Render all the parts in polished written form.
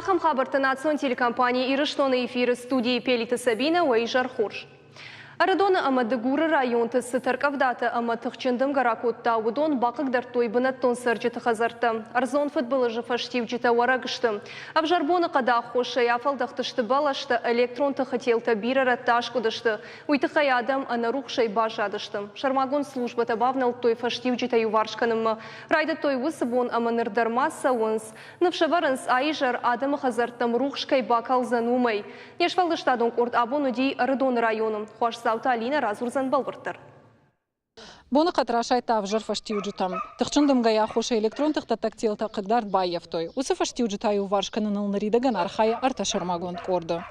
Ахам хабартанацион телекомпании Ирыштоны эфиры студии Пелита Сабина Уэйжар Хорш. Арадона Амадыгуры районты Сытаркавдата Аматыхчындым Гаракутта Удон Бакыгдар Тойбынаттон Сарджиты Хазарты. Арзон футболы же фаштивджита Варагышты. Авжарбоны Када Хошай Афалдахтышты Балашты электронты хотелта Бирара Ташкудышты. Уйтыхай Адам Анарухшай Бажадышты. Шармагон служба табавнал той фаштивджита Юваршканым. Райда той высыбон Аманырдармаса онс. Навшаварынс Айжар Адам Хазартам Рухшкай Бакал Занумай. Нешвалдыштадон Корт Абонуди Арадон районом. Саута Алина разурзан балвыртыр. Боны қатырашай тавжыр фаштиуджитам. Тықчындым гая хоша электрон тықта тактил тақыгдар байевтой. Усы фаштиуджитаю варшканын ылныридаган архай арташармагонд корды.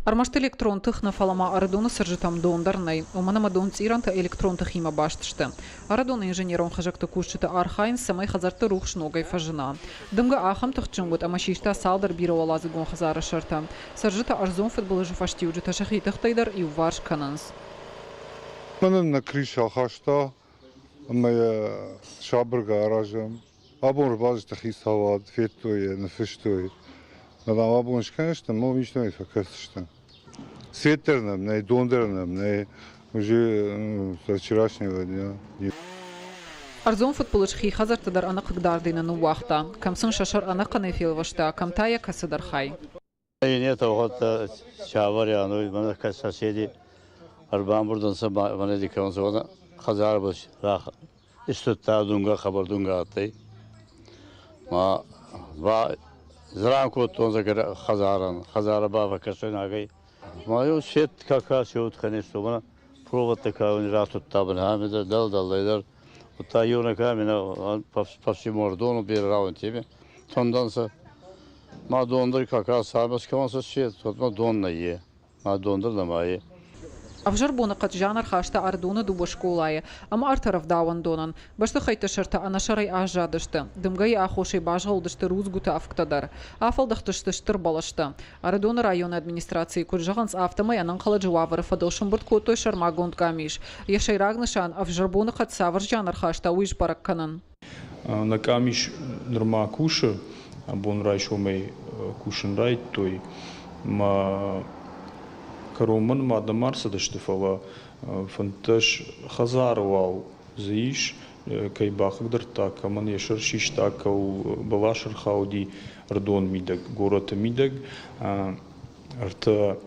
Армашты электрон тықны фалама арадоны сыржитам дондарнай. Уманама дон циранта электрон тықима баштышты. Арадоны инженерон хажакты кушчыты архайн самай хазарты рух шногай фажына. Дымга ахам тықчынгут амашишта салдар бира олазы гон хазары шырта. Сыржита арзон футболы же фаштиуджита шахи тықтайдар и варшканынс. Манын на крыше алхашта, моя шабрга аражам. Абон базы тахисавад, феттой, нафештой. Надам абонш, конечно, но ничего не факастышта. Светерным, не дондерным, не уже со вчерашнего дня. Арзон футболы шахи хазартадар анақыгдардына нуахта. Камсын шашар анақаны филвашта, камтая касадархай. Нет, вот чаваря, ну, мы как соседи. Арбан бурдан саба ванеди он зона хазар баш рах истта дунга хабар дунга атай ма ва зранку то за хазара баба кашна гай ма ё свет кака сёт конечно бана провод такая ратут табан хамида дал вот юна камена по всему ордону бирраун тебе тонданса ма дондыр кака сабас каванса свет вот ма донна е ма дондыр да мае Авжарбоны қат жанар хашта ардуны дуба школайы, ама артарав дауан донан. Башты хайты шырта анашарай ажадышты. Дымгай ахошай бажғалдышты рузгуты афктадар. Афалдақтышты штыр балашты. Арадоны район администрации күржағанс автомай анан қалы жуавары фадылшын бұрт котой шармагонд камиш. Яшай рагнышан авжарбоны қат савыр жанар хашта уйж баракканан. На камиш норма кушы, абон рай шомай кушын рай той, ма Каруман мадамарса даштефала фанташ хазарвал зиш кай бахгдар так аман яшар шиш так у балашар хауди ардон мидаг город мидаг арта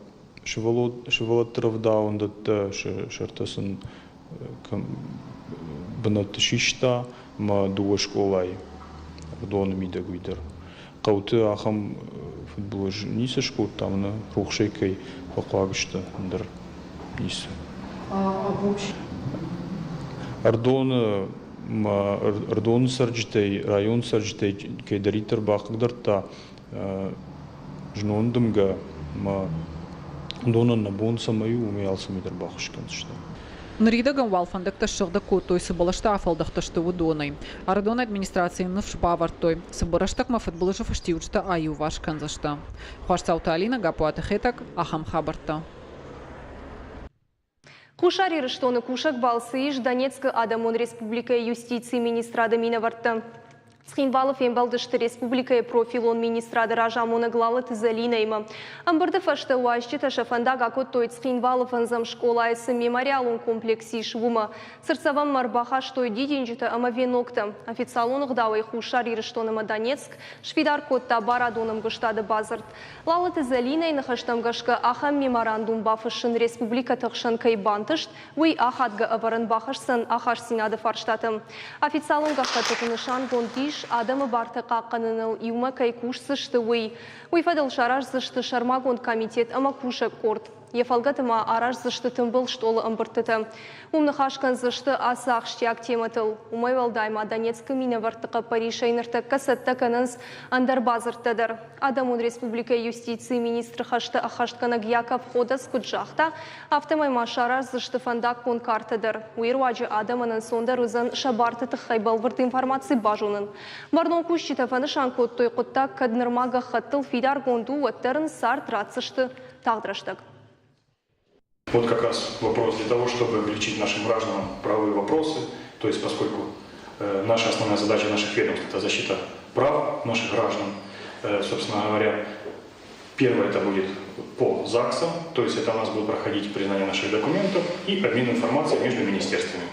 шеволот травдаун дат шартасын бнат шишта ма дуа школай ардон мидаг видер қауты ахам футболыж ниса школ тамна рухшейкой поклагышты дыр ниса. Ардон сарджитей район сарджитей кайдаритер бахгдар та жнондымга ма донан на бон самаю умеялся мидер бахышканшта. Нридаган валфандакта шырда котой сыбалашта афалдахташты удоной. Арадон администрации навшбавартой. Сыбараштак ма футболыжы фаштиуджта аю вашканзашта. Хуашсаута Алина гапуаты хетак ахам хабарта. Кушар Ирыштоны кушак балсыиш Донецкая Адамон Республика юстиции министрада Минаварта. Схинвалов ембалдышты республикая профилон министрада Ражамона Глала Тизалинайма. Амбарды фашта уащита шафанда гакот той Схинвалов анзам школа айсы мемориалон комплекси швума. Сырцавам марбаха штой дидинджита ама венокта. Официалонық дауай хушар Ирыштоныма Донецк, швидар котта барадоным гыштады базарт. Лала Тизалинай нахаштам гашка ахам меморандум бафышын республика тықшын кайбантышт, уй ахадга аварын бахашсын ахаш синады фарштатым. Официалон гашта нышан гондиш Адамы барты қаққаныныл юма кай куш сышты уй фадыл шараш зышты шармагонд комитет ама кушак корт. Ефалгатыма араш зышты тымбыл штолы ымбыртыты. Умны хашкан зышты асақ штяк тематыл. Умай валдайма Донецкы Минавартыға паришайнырты касатта канынс андар базыртыдыр. Адамун республика юстиции министры хашты ахаштканаг Яков Ходас куджахта автомайма шараш зышты фандак кон картыдыр. Уйрваджы Адаманын сондар узан шабарты хайбалвырт информации бажунын. Барнон кушчита фанышан коттой құттак каднырмага хаттыл фидар гонду уаттарын сарт рацышты тағдыраштық. Вот как раз вопрос для того, чтобы облегчить нашим гражданам правовые вопросы, то есть поскольку наша основная задача наших ведомств – это защита прав наших граждан. Собственно говоря, первое это будет по ЗАГСам, то есть это у нас будет проходить признание наших документов и обмен информацией между министерствами.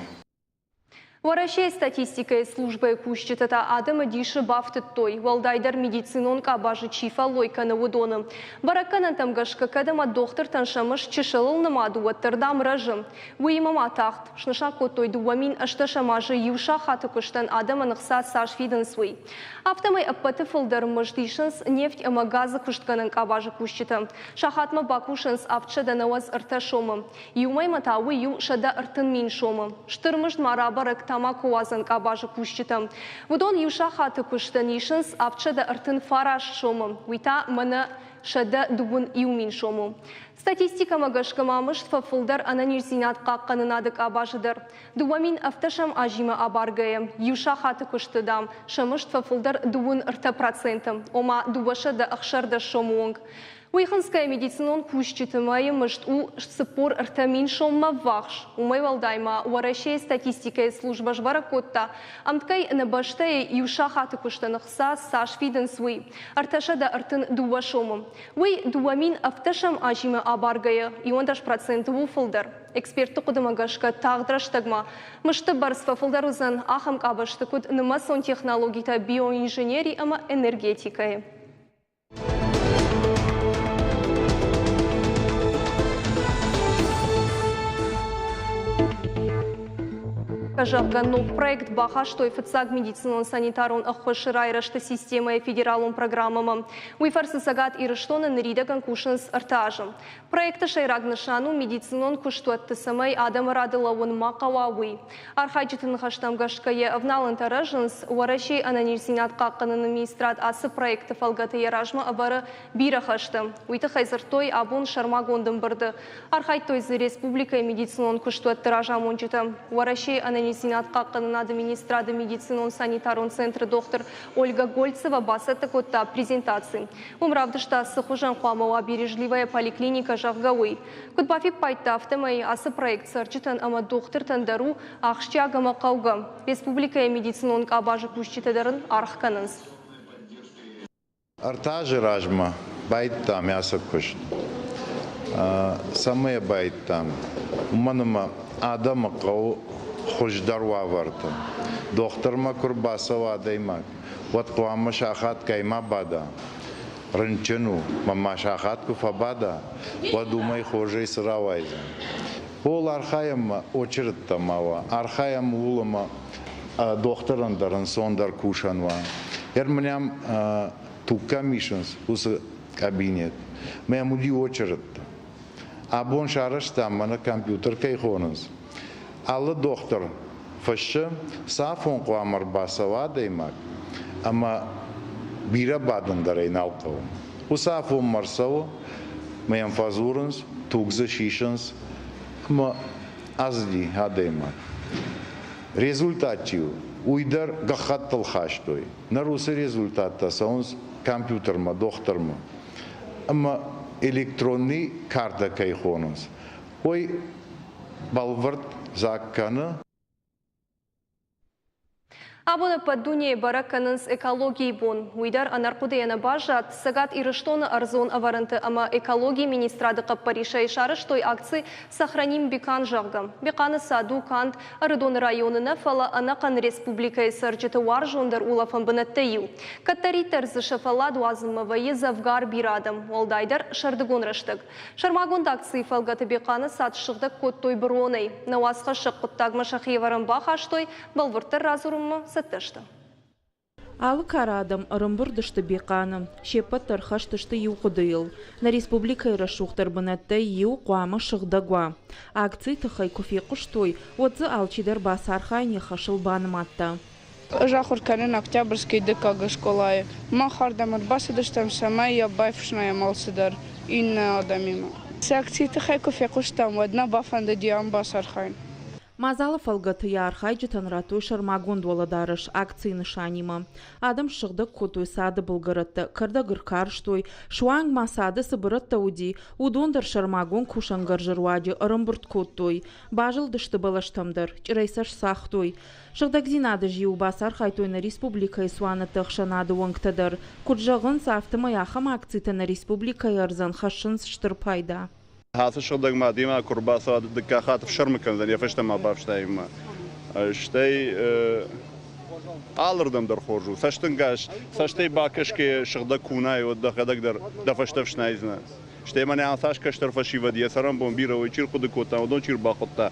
Варашей статистикой службы кущетата адама диши бафтыт той, валдайдар медицинон кабажы чифа лойка на удоным. Бараканан тамгашка кадама доктор таншамыш чешылыл намаду аттырдам ражым. Уймама тахт, шныша котой дуамин ашташамажы юша хаты куштан адама нықса сашфиден свой. Автомай аппаты фылдар мыждишынс нефть ама газы куштканын кабажы кущетам. Шахатма бакушынс авчада наваз ырташомым. Юмай матауы ю шада ыртын мин шомым. Штырмышд марабарык тамаку вазан кабажы кущетам. Вудон юша хаты куштанишынс авчада ыртын фараш шомым. Уйта мана шада дубун иумин шому. Статистика магашкамамыш фафылдар ананирзинат қаққанынадық абажыдыр. Дуамин автошам ажима абаргайым. Юша хаты куштыдам. Шамыш фафылдар дубун ырта процентым. Ома дубаша да ақшарда шомуынг. Уйханская медицинон кущетымайы мышт у сыпор ыртамин шомма вахш. Умай валдайма уарашей статистикая служба жбара котта. Амткай набаштая юша хаты куштанықса сашфиден свой. Арташа да ыртын дуба шомым. Уй дуамин автошам ажима абаргая. И он даш процент уфылдар. Эксперты кудымагашка тағдыраштагма. Мышты барсфа фылдарузан ахам кабашты куд нымасон технологита биоинженерии ама энергетикая. Кажавганов проект баха, что и фацаг медицинон санитарон ахвашира ирашта система и федералон программам. Уйфарсы сагат ираштона нарида конкушенс артажем. Проекта шайрагнашану медицинон куштуатты самай адам радылавун макавауи. Архайчитын хаштам гашкае авналан тараженс уарашей ананирзинат какканын министрат асы проекта фалгаты яражма авара бира хаштам. Уйты хайзартой абун шармагондым барды. Архайтой республика медицинон куштуатты ражамончита. Уарашей Низинат қаққанын администрады медицинон санитарон центры доктор Ольга Гольцева басаты котта презентации. Умравдышта сыхужан хуамауа бережливая поликлиника жағгауи. Кутбафик пайта автомай асы проект сарчитан ама доктор тандару ақшчагама қауға. Республика медицинон кабажы кушчитадарын архканынс. Артажы ражма байт там ясы кушт. Самые байт там. Уманыма адама қау Хождар вавартын. Доктор ма курбаса вадаймак. Вот куама шахат кайма бада. Рынчыну мама шахат куфабада. Подумай хожей сыравайзан. Пол архаям очередь тамава. Архаям улама докторандаран сондар кушанва. Ермням тука мишенс усы кабинет. Мям уди очередь. Абон шараш там мана компьютер кайхонус. Аллы доктор фашы сафон қуамыр басава деймак, ама бира бадындар айналқау. Усафон марсау, мэйм фазурынс, тугзы шишынс, ама азди адеймак. Результатию уйдар гахаттыл хаштой. Нарусы результатта саунс компьютерма, докторма. Ама электронный карта кайхонус. Ой, балвард Закканы. Абуна поддуне бараканынс экологии бон. Уйдар анаркудаяна бажат сагат ирыштона арзон аваранты, ама экологии министрады қаппариша ишары, что акции «Сохраним Бекан» жағгам. Беканы саду кант Арыдон районына фала анакан республика сарджеты варжондар улафан бынаттайю. Каттаритер зашафала дуазымавайы завгар бирадам. Олдайдар шардыгон раштык. Шармагонд акции фалгаты Беканы сатшығды коттой бронай. Науасқа шыққыттагма шахиеваран бахаштой балвыртыр разурымы сатташты. Алы карадам ырымбырдышты беканым, шепат тархаштышты юқыдыйл. На республика ирашуқтар бынатта ю қуамы шығдагва. Акций тахай кофе құштой, отзы алчидар басархайне хашыл баным атта. Жахурканын Октябрьский ДКГ школай. Махардамыр басыдыштам самай я байфшная малсыдар. Инна адамима. С акций тахай кофе құштам, одна бафанда диам басархайн. Мазала фалгаты ярхайджы танрату шармагон доладарыш акции нышанима. Адам шыгды котуй сады bulgaratты, кырда гыркарштой, шуанг масады сыбырытта уди, удондар шармагон кушангар жырвади, ырымбырт коттой, бажыл дышты балаштамдар, чирайсаш сахтой. Шыгдагзинады жиу басар хайтойна республика исуаны тықшанады уаңктадар, куджағын сафтыма яхам акцийта на республика ярзан хашын штырпайда. هذا الشغل ما ديما كرباسات دكاخات في شرمكن ذي فشت ما بافشتاي ما شتاي آلردم در خورجو سشتنگاش سشتاي باكش كي شغل كوناي ودخ دقدر دفشتفش نايزنا شتاي من عثاش كشتر فشي ودي سرام بومبيرا ويشير خد كوتا ودون شير باقطة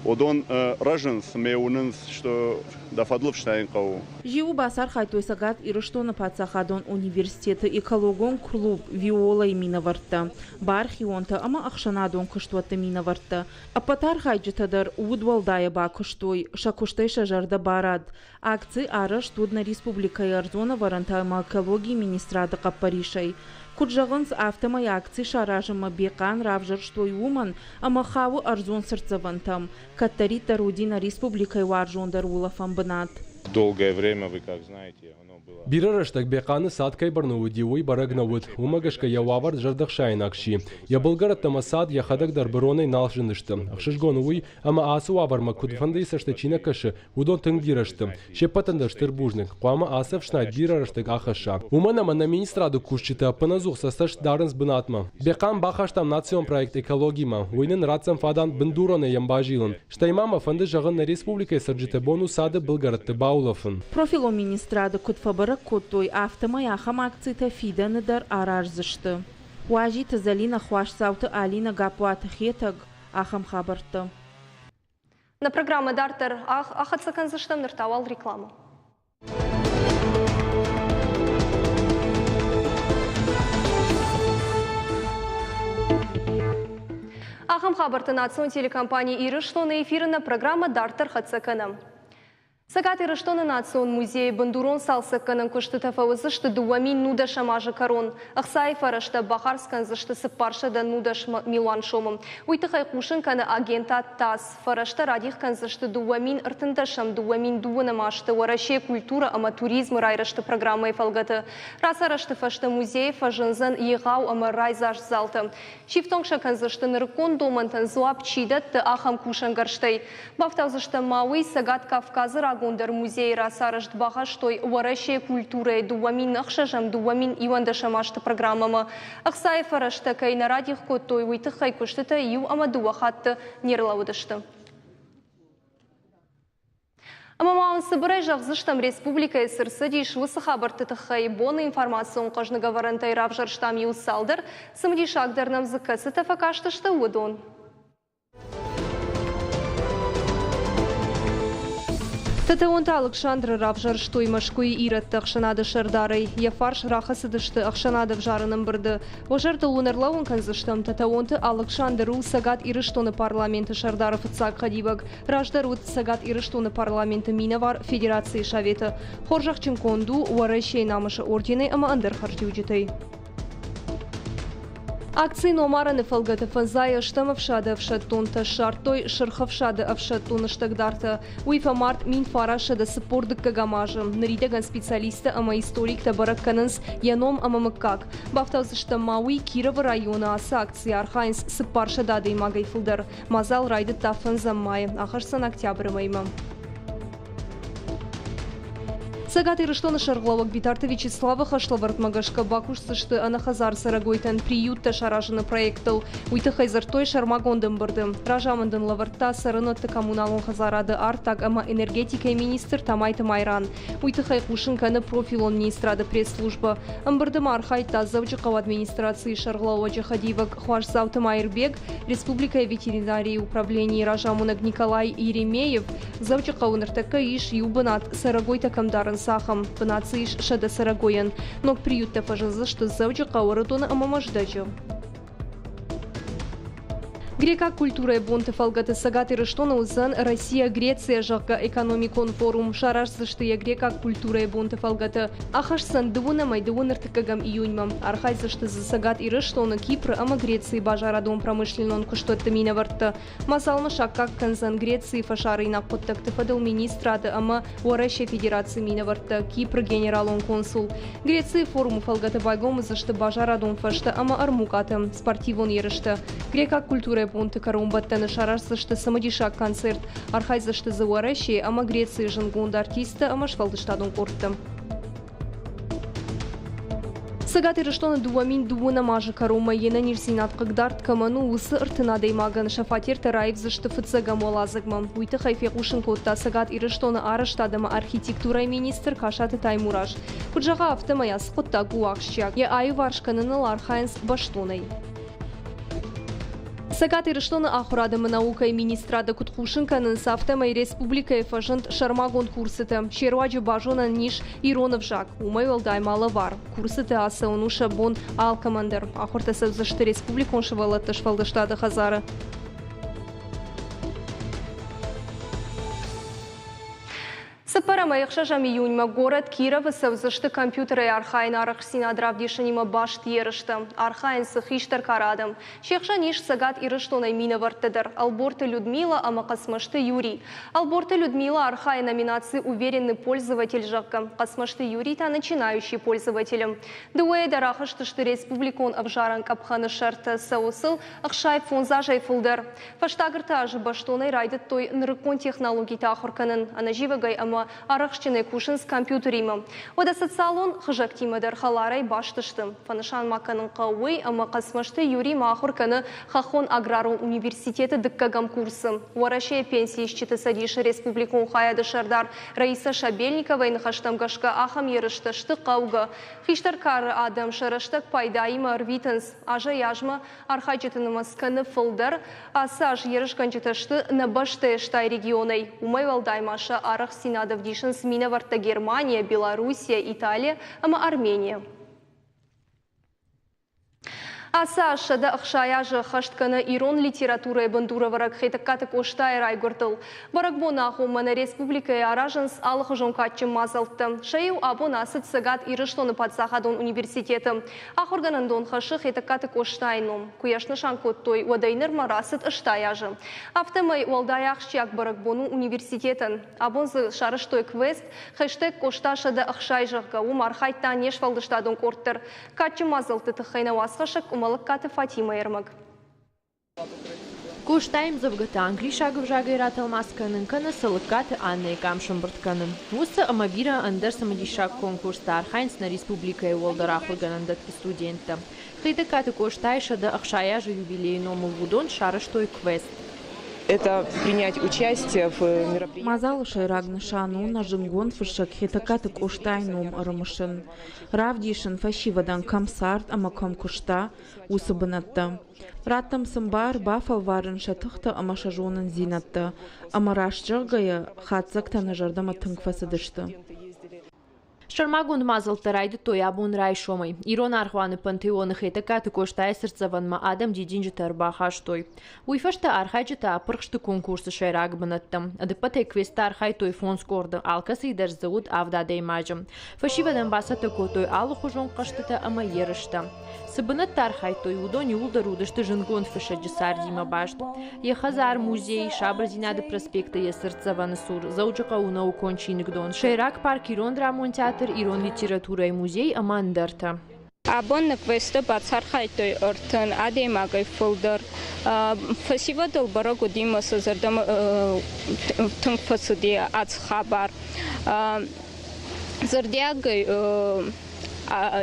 ودون رجنس ميوننس شتو دفضل فشتاين قو Жиу басар хайтой сагат ирыштоны пацахадон университеты экологон клуб виола и минаварта. Бархионта ама ахшанадон кыштуатты минаварта. Апатар хайджитадар удвалдая ба кыштой, шакуштай шажарда барад. Акции араш тудна республика Ярзона варанта экологии министрады каппаришай. Куджағынс автома акции шаражыма беқан равжыр штой уман, ама хаву арзон сырцавантам. Каттарита Рудина республикой варжондар улафам бынат. Долгое время, вы как знаете, оно было... Бирарыштак беқаны садкай барнауыдиуй барагнауыд, умагашка явавар жардахшайнакши. Я булгаратама сад яхадагдар баронай налжынышты. Ахшишгонуй, ама асу аварма кудфандайсашта чинакашы, удон тынгдирашты. Шепатандаштыр бужник, қуама асавшна дирарыштак ахаша. Уманама на министраду кушчита паназух састаш дарынс бынатма. Беқан бахаштам национ проект экологима, уйнын рацам фадан бындурона ямбажилын. Штаймама фанды жағын на республикай сарджитабону сады булгаратты баулафын. Профило министрады кутфабара коттой автома яхам акцийта фиданы арарзышты. Уажи тазалина хуаш сауты алина гапуаты хетаг ахам хабарты. На программы Дартер ахатсакан заштам ныртавал рекламу. Ахам хабарты национ телекомпании Ирыштоны эфирына программа Дартер хатсаканым. Сагат Ирыштоны национ музей Бандурон салсаканын кышты тафавызышты дуамин нудаш амажы карон. Ахсаев арашта Бахарскан зышты сыппарша да нудаш Милан шомым. Уйтыхай кушын каны агента ТАСС фарашта радих канзышты дуамин ыртындашам дуамин дуынам ашты вараше культура ама туризм райрашты программы фалгаты. Раз арашты фашты музей фажынзан егау ама райзаш залты. Шифтонгша канзышты ныркон домантан зуап чидат ты ахам кушан гарштай. Бафтавзышты Мауи Сагат Кавказы Гондар музей расарышт бахаштой вараше культуры дуамин ахшажам дуамин ивандашамашты программама. Ахсаев арашта кай на радих коттой уйтыхай куштыта ю ама дуахатты нерлаудышты. Амамаун Сыбырай жағзыштам республика сырсыди швысы хабарты тахай боны информацион қажны гаварантай равжарштам ю салдыр, сымди шагдарнам зыкасы тафакаштышты удон. Татаонта Александр Равжар штой машкуи иратты ақшанады шардарай. Яфарш рахасыдышты ақшанады в жарыным бірді. Ожарды лунарлауын канзыштым Татаонты Александр Ру Сагат Ирыштоны парламенты шардаров ыцак хадибак. Раждарут Сагат Ирыштоны парламенты Минавар Федерации Шаветы. Хоржақ чинконду уарайшей намышы ордены ама андыр харджуджитай. Акции номараны фалгаты фанзая штамавшады авшаттонта шартой шырхавшады авшаттоныштагдарты. Уйфа март мин фарашады сыпордык кагамажы. Наридаган специалисты ама историк табаракканынс яном ама мыккак. Бафтавзышты Мауи Кирова района асы акции архайнс сыппаршадады имагай фылдар. Мазал райды тафын заммайы. Ахарсан октябрь майма. Сагат Ирыштоны шарглавак битарты Вячеслава Хашлаварт Магашка Бакушсышты Анахазар Сарагойтан приютта шаражыны проекттыл. Уйты хайзартой шармагондым бырды. Ражамындын лаварта сарынытты коммуналын хазарады артак ама энергетика министр Тамайты Майран. Уйты хайкушын каны профилон министрады пресс-служба. Амбырдым архайта завджықау администрации шарглава Джахадивак Хуашзауты Майрбек, Республика ветеринарии управления Ражамунаг Николай Еремеев, завджықау ныртака иш юбанат Сарагойта камдарын сахам панациш шада Сарагоян, но приютта фажазышты завджықау ратона амамаждачы. Грека культура бонты фалгаты сагаты рыштона узан Россия-Греция жакка экономикон форум шараш заштыя грека культура бонты фалгаты. Ахаш сандуна майдуна ртыкагам июньма. Архай зашты за сагат и рыштона Кипр, ама Греции бажарадом промышленон куштотты мина варта. Масалма шаккак канзан Греции фашары инак подтакты фадал министраты, ама Уараща Федерации мина варта. Кипр генералон консул. Греции форуму фалгаты байгом зашты бажарадом фашта, ама армукаты спортивон ерышты. Грека культура бонты карумбаттаны шараш зашты самодишак концерт. Архай зашты за Уаращи, ама Греции жангунд артиста, ама швалдыштадон корты. Сагаты рыштона дуамин дуна мажа карума ена нирсинат кагдарт каману усы ыртына деймаган шафатер тараев зашты фыцага молазыгма. Уйты хайфе кушын котта сагат и рыштона арыштадыма архитектура министр Кашаты Таймураш. Куджага автомая скотта гуакшчак. Я аю варшканыныл архайнс баштонай. Сагаты рыштона ахурадымы наука и министрада куткушынканын сафтамай республика фажынт шармагон курсыты. Шеруаджы бажона ниш Иронов жак. Умай олдаймалы вар. Курсыты асы онуша бон ал командир. Ахуртасы зашты республикон шывалатты швалдыштады хазары. Сапарама яхшажам июньма город Киров савзашты компьютеры архайн арахсин адравдишанима башт ерышты. Архайн сыхиштар карадым. Шехша ниш сагат ирыштонай мина вартыдыр. Алборты Людмила, амакасмашты Юрий. Алборты Людмила архай номинации уверенный пользователь жакка. Касмашты Юрий та начинающий пользователем. Дуэ дарахаштышты республикон авжаран капханы шарты саусыл ахшай фонзажай фулдыр. Фаштагырта ажы баштонай райдыт той нрыкон технологий тахурканын. Анаживагай ама арахшчыны кушын с компьютерима. Ода социалон хыжактимадыр халарай баштышты. Фанышан маканын қауый, ама қасмашты Юрий Махурканы Хахон Аграрон университеті дыккагам курсы. Уарашия пенсии ищеті садиші республикон хаяды шардар Раиса Шабельникова инхаштамгашка ахам ерыштышты қауға. Хиштар кары адам шарыштық пайдайма арвитанс. Ажа яжма архайчетіні масканы фылдар, асаж ерышканчетышты на баштайштай регионай. Умай валдаймаша арах синадов дишын смина варта Германия, Белоруссия, Италия, ама Армения. Аса шада ахшаяжы хаштканы ирон литература бандура варак хетакаты коштай райгуртыл. Баракбона ахумана республика аражынс алых жонкатчы мазалтты. Шайу абон асыт сагат ирыштоны падсахадон университеты. Ахорганандон хашы хетакаты коштайном. Куяшны шанкот той вадайныр марасыт ыштаяжы. Автомай уалдаяхшчак баракбону университетын. Абонзы шарыштой квест хэштег кошта шада ахшайжыға умархайттан ешвалдыштадон корттыр. Катчы мазалты тыхайна васхашак Малаккаты Фатима Ермак. Куштайм завгата англишагов жагайратал масканын каны сылыккаты Анна и Камшамбыртканын. Вусы амавира андер самадишак конкурс Тархайнс на республика и Волдарахурганандат студента. Хейдакаты куштай шада ахшаяжа юбилейному вудон шарыштой квест. Это принять участие в мероприятии. Мазал шайрагна шану на жимгон фышак хитакатык уштайнум армышын. Равдишын фашивадан камсарт амакам кушта усыбынатты. Раттам сымбар бафал варын шатыхта амашажонын зинатты. Амараш жыргая хатсак танажардама тыңкфасыдышты. Шармагун мазалты райды той абун рай шомай. Ирон архваны пантеоны хейтакаты коштай сырцаванма адам дединжі тарбахаш той. Уйфашта архайчыта апырқшты конкурсы шайраг бынаттым. Адыпатай квеста архай той фон скорды алкасы идар зауд авдадей мажым. Фашивадан басата котой алы хужон қаштыта ама ерышта. Сыбынат тархай той удони улдарудышты жынгон фашаджы сардима башты. Ехазар музей, Шабрзинады проспекта есырцаваны сур. Зауджака уна укончиныкдон. Шайраг парк Ирон драмон театр, Ирон литература и музей амандарта. Абон квесты бацархай той ортын адемагай фулдар. Фасивадал барагу дима сазардам тынк фасуди ацхабар. Зардягай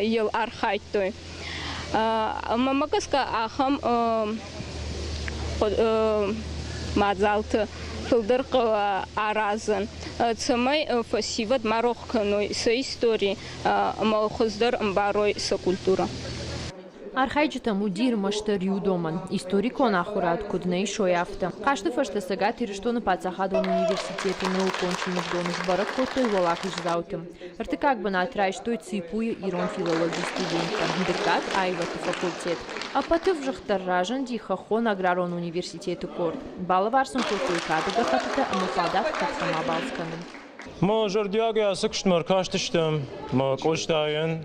ел архай той. Мамакаска ахам мазалты филдер аразын. Цамай фасиват марохканой со истории малхоздар мбарой со культура. Архайджта мудир маштар юдоман. Историкон ахурат кудней шояфта. Кашты фашта сагат ирштона пацахадон университету на уконченных донуш барак котой волак издаутым. Артыкак банат райштуй ципуя ирон филологии студента. Дыркат айваты факультет. А потыв жахтарражан дихахон аграрон университету корт. Балаварсон котой кадыга хатыта амуфадат как самобалсканым. ما جردیاگه اسکشت مرکاشتشتم ما کوشتاین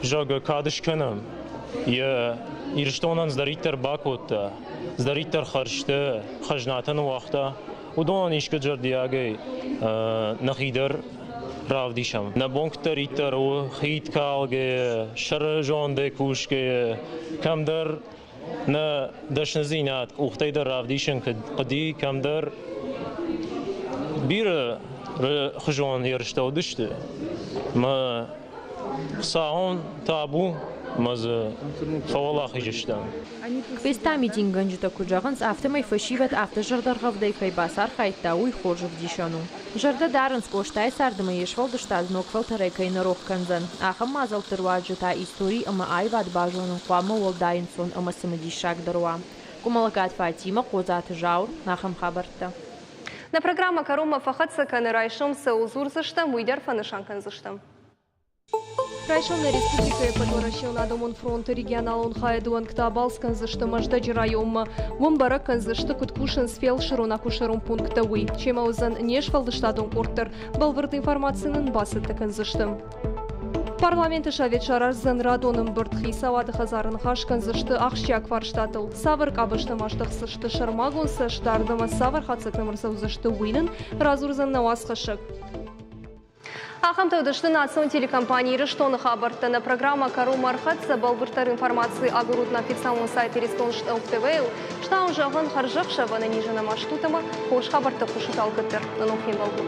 جاگه کادش کنم یا ایرشتونان زدریتر باکوتا زدریتر خرشته خجناتن وقتا و دون ایشک جردیاگه نخیدر راودیشم نبونک تریتر و خید کالگه شر جان دکوش که کم در نه دشن زینات اوختی در راودیشن قدی کم در بیر خجوان يرشتا ودشته ما ساعون تابو ماز فوالله خجشتم Квестами динганджита куджаганс автомай фашиват автожардаргавдай кайбасар хайтауй хожев дишану. Жарда даранс коштай сардыма ешвал дыштаз нокфалтарай кайнарох канзан. Ахам мазал тырваджита истории ама айват бажону квама волдайнсон ама самадишак даруа. Кумалакат Фатима козат жаур нахам хабарта. На программа Карома Фахатсаканы райшом Саузурзыштам, Уйдер Фанышанканзыштам. Райшонна республикая подворащил на Домон фронта регионалон Хайдуан Ктабалсканзыштам аждаджи райомма. Вомбараканзышты Куткушин сфел широнакушером пунктауи. Чемаузан нешвалдыштадон корттер. Балвырд информацияның басыттыканзыштам. Парламенті шавет шарарзан радоным бұртхи савады хазарын хашканзышты ақшяк варштатыл. Савыр қабышты маштықсышты шармагон саштардыма савыр хатсакнымырсаузышты уйнын разурзан навасқышық. Ахамтаудышты национ телекомпании Рештоны хабарты на программа Карома Архатса балбыртар информации агурут на официальном сайте Рестоншт ЛТВ, что он жаган харжак шавана нижена маштутама, хош хабарта хушутал катер. На новхим балбу.